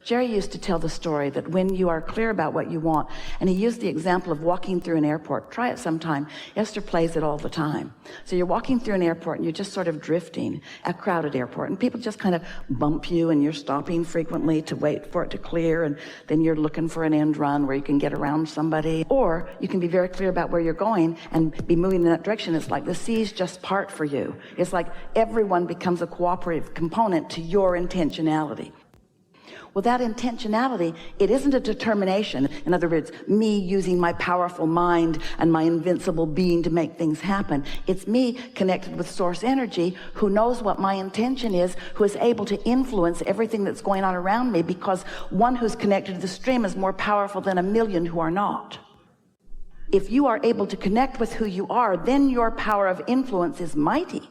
Jerry used to tell the story that when you are clear about what you want, and he used the example of walking through an airport. Try it sometime. Esther plays it all the time. So you're walking through an airport and you're just sort of drifting, a crowded airport, and people just kind of bump you, and you're stopping frequently to wait for it to clear, and then you're looking for an end run where you can get around somebody. Or you can be very clear about where you're going and be moving in that direction. It's like the seas just part for you. It's like everyone becomes a cooperative component to your intentionality. Well, that intentionality, it isn't a determination. In other words, me using my powerful mind and my invincible being to make things happen. It's me connected with source energy who knows what my intention is, who is able to influence everything that's going on around me, because one who's connected to the stream is more powerful than a million who are not. If you are able to connect with who you are, then your power of influence is mighty.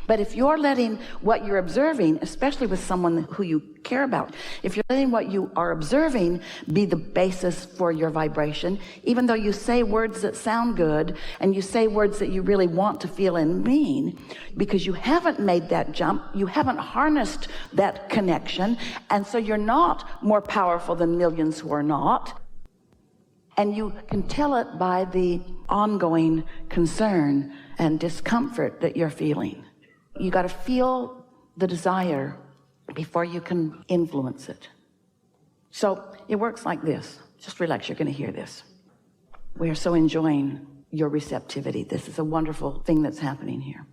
But if you're letting what you're observing, especially with someone who you care about, if you're letting what you are observing be the basis for your vibration, even though you say words that sound good and you say words that you really want to feel and mean, because you haven't made that jump, you haven't harnessed that connection, and so you're not more powerful than millions who are not. And you can tell it by the ongoing concern and discomfort that you're feeling. You got to feel the desire before you can influence it. So it works like this. Just relax, you're going to hear this. We are so enjoying your receptivity. This is a wonderful thing that's happening here.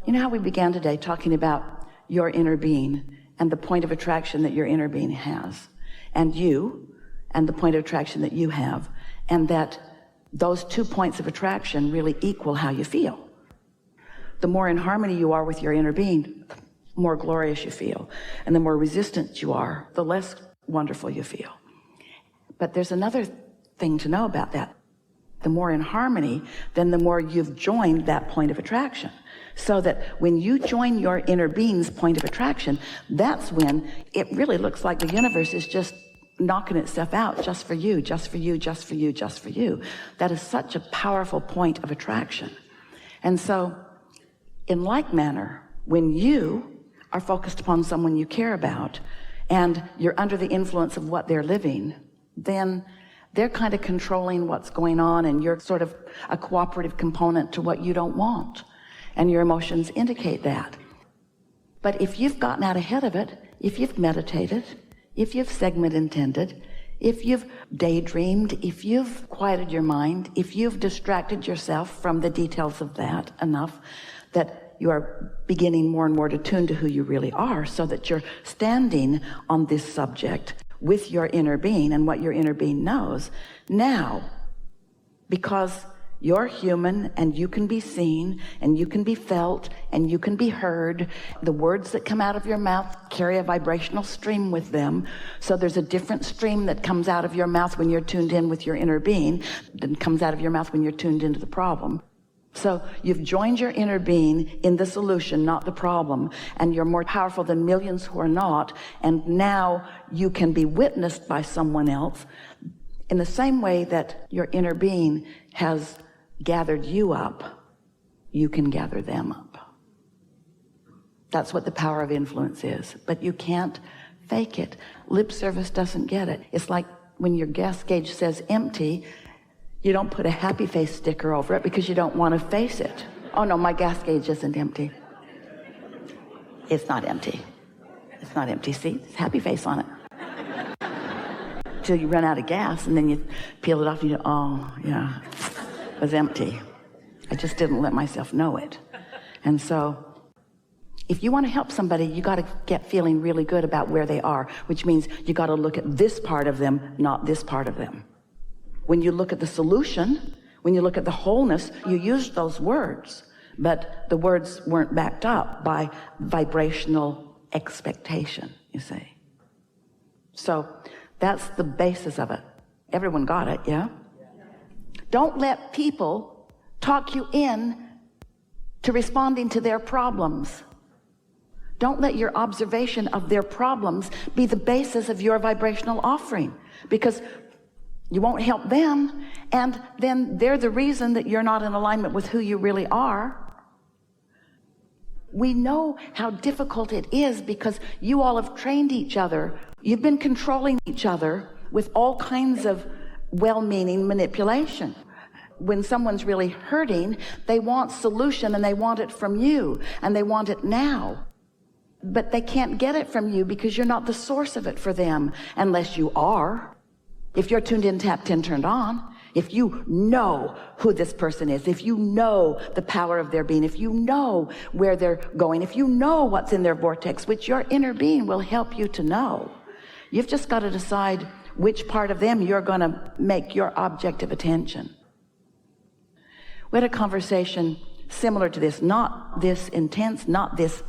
You know how we began today talking about your inner being and the point of attraction that your inner being has, and you, and the point of attraction that you have, and that those 2 points of attraction really equal how you feel. The more in harmony you are with your inner being, the more glorious you feel. And the more resistant you are, the less wonderful you feel. But there's another thing to know about that. The more in harmony, then the more you've joined that point of attraction. So that when you join your inner being's point of attraction, that's when it really looks like the universe is just knocking itself out just for you, just for you, just for you, just for you. That is such a powerful point of attraction. And so, in like manner, when you are focused upon someone you care about and you're under the influence of what they're living, then they're kind of controlling what's going on, and you're sort of a cooperative component to what you don't want. And your emotions indicate that. But if you've gotten out ahead of it, if you've meditated, if you've segment intended, if you've daydreamed, if you've quieted your mind, if you've distracted yourself from the details of that enough, that you are beginning more and more to tune to who you really are, so that you're standing on this subject with your inner being and what your inner being knows. Now, because you're human and you can be seen and you can be felt and you can be heard, the words that come out of your mouth carry a vibrational stream with them. So there's a different stream that comes out of your mouth when you're tuned in with your inner being than comes out of your mouth when you're tuned into the problem. So you've joined your inner being in the solution, not the problem, and you're more powerful than millions who are not, and now you can be witnessed by someone else in the same way that your inner being has gathered you up. You can gather them up. That's what the power of influence is, but you can't fake it. Lip service doesn't get it. It's like when your gas gauge says empty, you don't put a happy face sticker over it because you don't want to face it. Oh no, my gas gauge isn't empty. It's not empty. It's not empty. See, it's happy face on it. Till you run out of gas, and then you peel it off and you go, oh yeah, it was empty. I just didn't let myself know it. And so if you want to help somebody, you got to get feeling really good about where they are, which means you got to look at this part of them, not this part of them. When you look at the solution, when you look at the wholeness, you used those words, but the words weren't backed up by vibrational expectation, you see. So that's the basis of it. Everyone got it, yeah? Don't let people talk you in to responding to their problems. Don't let your observation of their problems be the basis of your vibrational offering, because you won't help them, and then they're the reason that you're not in alignment with who you really are. We know how difficult it is because you all have trained each other. You've been controlling each other with all kinds of well-meaning manipulation. When someone's really hurting, they want solution and they want it from you and they want it now. But they can't get it from you because you're not the source of it for them unless you are. If you're tuned in, tapped in, turned on, if you know who this person is, if you know the power of their being, if you know where they're going, if you know what's in their vortex, which your inner being will help you to know, you've just got to decide which part of them you're going to make your object of attention. We had a conversation similar to this, not this intense, not this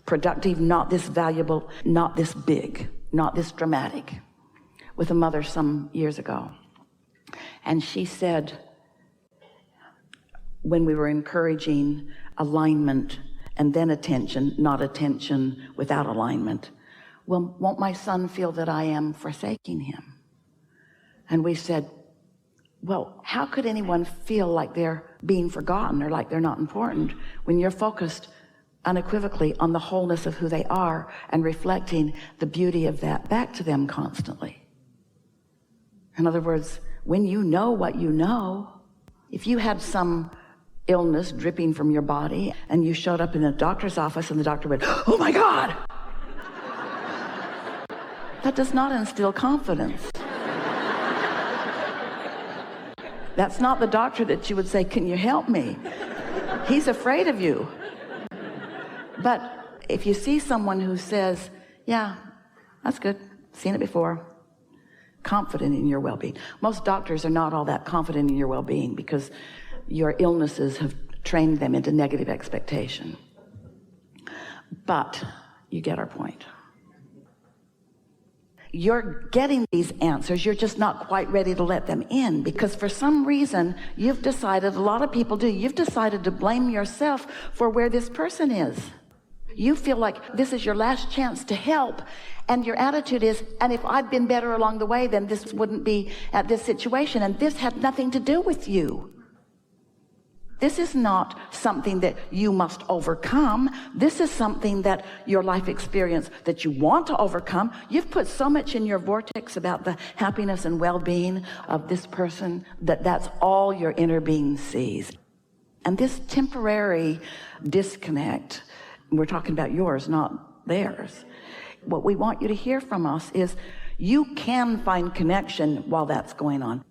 productive, not this valuable, not this big, not this dramatic, with a mother some years ago. And she said, when we were encouraging alignment and then attention, not attention without alignment, well, won't my son feel that I am forsaking him? And we said, well, how could anyone feel like they're being forgotten or like they're not important when you're focused unequivocally on the wholeness of who they are and reflecting the beauty of that back to them constantly? In other words, when you know what you know, if you had some illness dripping from your body and you showed up in a doctor's office and the doctor went, oh my God, that does not instill confidence. That's not the doctor that you would say, can you help me? He's afraid of you. But if you see someone who says, yeah, that's good, seen it before, confident in your well-being. Most doctors are not all that confident in your well-being because your illnesses have trained them into negative expectation. But you get our point. You're getting these answers, you're just not quite ready to let them in because for some reason you've decided, a lot of people do, you've decided to blame yourself for where this person is. You feel like this is your last chance to help, and your attitude is, and if I'd been better along the way, then this wouldn't be at this situation, and this had nothing to do with you. This is not something that you must overcome. This is something that your life experience that you want to overcome. You've put so much in your vortex about the happiness and well-being of this person that that's all your inner being sees. And this temporary disconnect, we're talking about yours, not theirs. What we want you to hear from us is you can find connection while that's going on.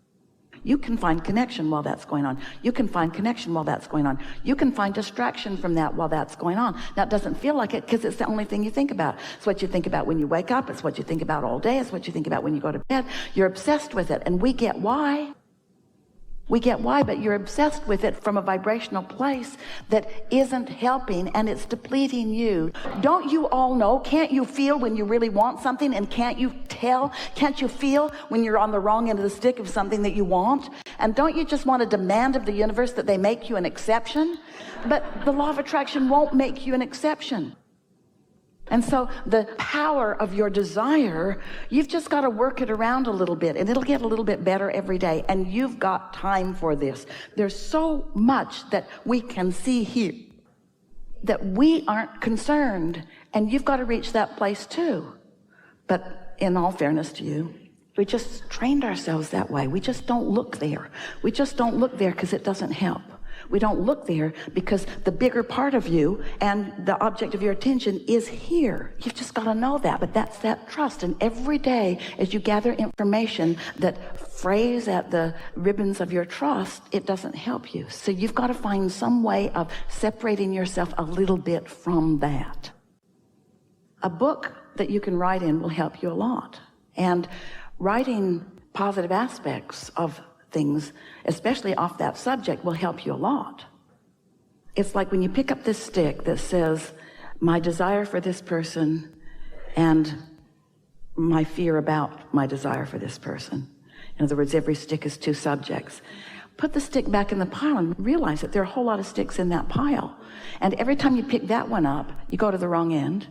You can find connection while that's going on. You can find connection while that's going on. You can find distraction from that while that's going on. Now, it doesn't feel like it because it's the only thing you think about. It's what you think about when you wake up. It's what you think about all day. It's what you think about when you go to bed. You're obsessed with it, and we get why. We get why, but you're obsessed with it from a vibrational place that isn't helping, and it's depleting you. Don't you all know? Can't you feel when you really want something? And can't you tell? Can't you feel when you're on the wrong end of the stick of something that you want? And don't you just want to demand of the universe that they make you an exception? But the law of attraction won't make you an exception. And so the power of your desire, you've just got to work it around a little bit, and it'll get a little bit better every day. And you've got time for this. There's so much that we can see here that we aren't concerned, and you've got to reach that place too. But in all fairness to you, we just trained ourselves that way. We just don't look there. We just don't look there because it doesn't help. We don't look there because the bigger part of you and the object of your attention is here. You've just got to know that, but that's that trust. And every day as you gather information that frays at the ribbons of your trust, it doesn't help you. So you've got to find some way of separating yourself a little bit from that. A book that you can write in will help you a lot. And writing positive aspects of things, especially off that subject, will help you a lot. It's like when you pick up this stick that says, my desire for this person and my fear about my desire for this person. In other words, every stick is two subjects. Put the stick back in the pile and realize that there are a whole lot of sticks in that pile. And every time you pick that one up, you go to the wrong end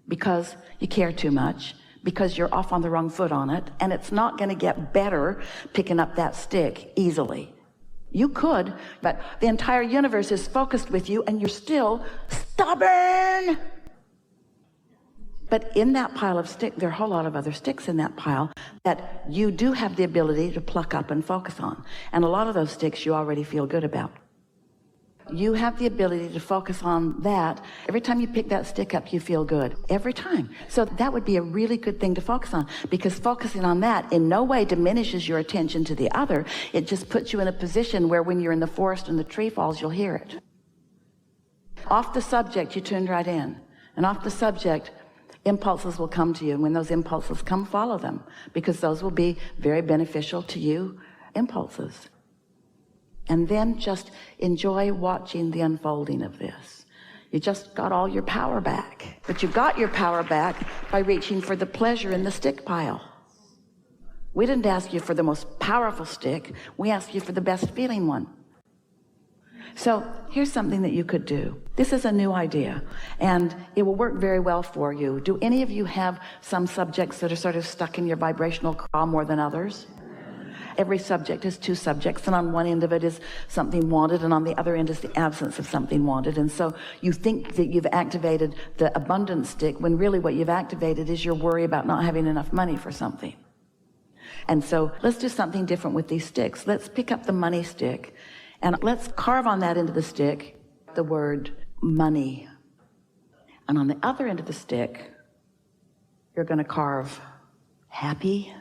because you care too much, because you're off on the wrong foot on it, and it's not going to get better picking up that stick easily. You could, but the entire universe is focused with you and you're still stubborn. But in that pile of sticks, there are a whole lot of other sticks in that pile that you do have the ability to pluck up and focus on. And a lot of those sticks you already feel good about. You have the ability to focus on that. Every time you pick that stick up, you feel good. Every time. So that would be a really good thing to focus on, because focusing on that in no way diminishes your attention to the other. It just puts you in a position where when you're in the forest and the tree falls, you'll hear it. Off the subject, you tune right in. And off the subject, impulses will come to you. And when those impulses come, follow them, because those will be very beneficial to you impulses. And then just enjoy watching the unfolding of this. You just got all your power back. But you got your power back by reaching for the pleasure in the stick pile. We didn't ask you for the most powerful stick. We asked you for the best feeling one. So here's something that you could do. This is a new idea, and it will work very well for you. Do any of you have some subjects that are sort of stuck in your vibrational craw more than others? Every subject is two subjects, and on one end of it is something wanted, and on the other end is the absence of something wanted. And so you think that you've activated the abundance stick, when really what you've activated is your worry about not having enough money for something. And so let's do something different with these sticks. Let's pick up the money stick, and let's carve on that end of the stick the word money. And on the other end of the stick, you're going to carve happy,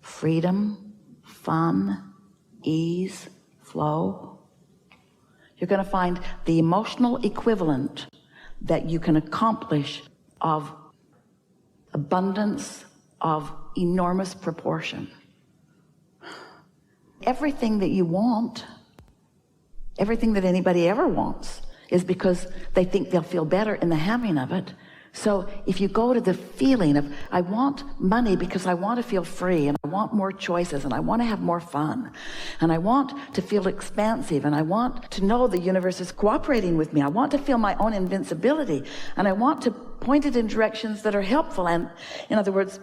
freedom, fun, ease, flow. You're going to find the emotional equivalent that you can accomplish of abundance of enormous proportion. Everything that you want, everything that anybody ever wants, is because they think they'll feel better in the having of it. So if you go to the feeling of, I want money because I want to feel free, and I want more choices, and I want to have more fun, and I want to feel expansive, and I want to know the universe is cooperating with me. I want to feel my own invincibility, and I want to point it in directions that are helpful. And in other words,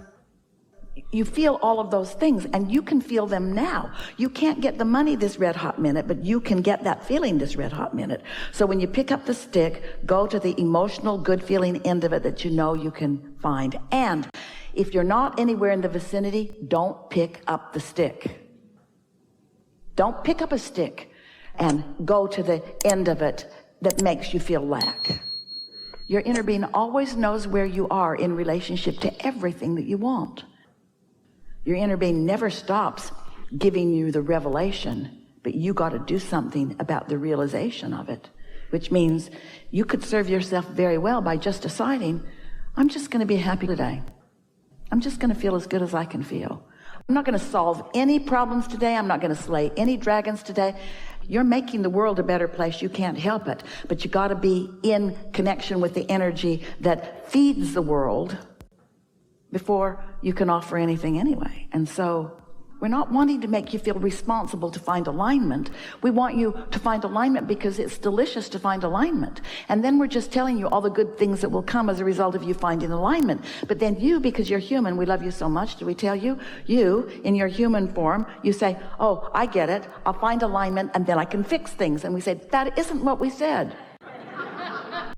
you feel all of those things, and you can feel them now. You can't get the money this red hot minute, but you can get that feeling this red hot minute. So when you pick up the stick, go to the emotional good feeling end of it that you know you can find. And if you're not anywhere in the vicinity, don't pick up the stick. Don't pick up a stick and go to the end of it that makes you feel lack. Your inner being always knows where you are in relationship to everything that you want. Your inner being never stops giving you the revelation, but you got to do something about the realization of it, which means you could serve yourself very well by just deciding, I'm just going to be happy today. I'm just going to feel as good as I can feel. I'm not going to solve any problems today. I'm not going to slay any dragons today. You're making the world a better place. You can't help it, but you got to be in connection with the energy that feeds the world before you can offer anything anyway. And so we're not wanting to make you feel responsible to find alignment. We want you to find alignment because it's delicious to find alignment. And then we're just telling you all the good things that will come as a result of you finding alignment. But then you, because you're human, we love you so much. Do we tell you? You, in your human form, you say, oh, I get it. I'll find alignment and then I can fix things. And we say, that isn't what we said.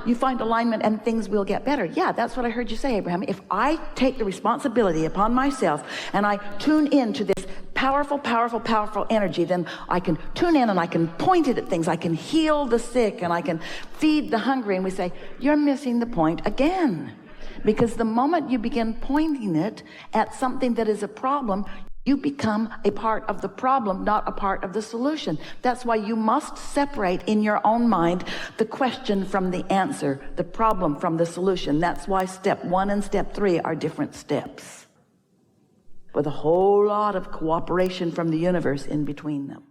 You find alignment and things will get better. Yeah, that's what I heard you say, Abraham. If I take the responsibility upon myself and I tune into this powerful, powerful, powerful energy, then I can tune in and I can point it at things. I can heal the sick and I can feed the hungry. And we say, you're missing the point again. Because the moment you begin pointing it at something that is a problem, you become a part of the problem, not a part of the solution. That's why you must separate in your own mind the question from the answer, the problem from the solution. That's why step 1 and step 3 are different steps, with a whole lot of cooperation from the universe in between them.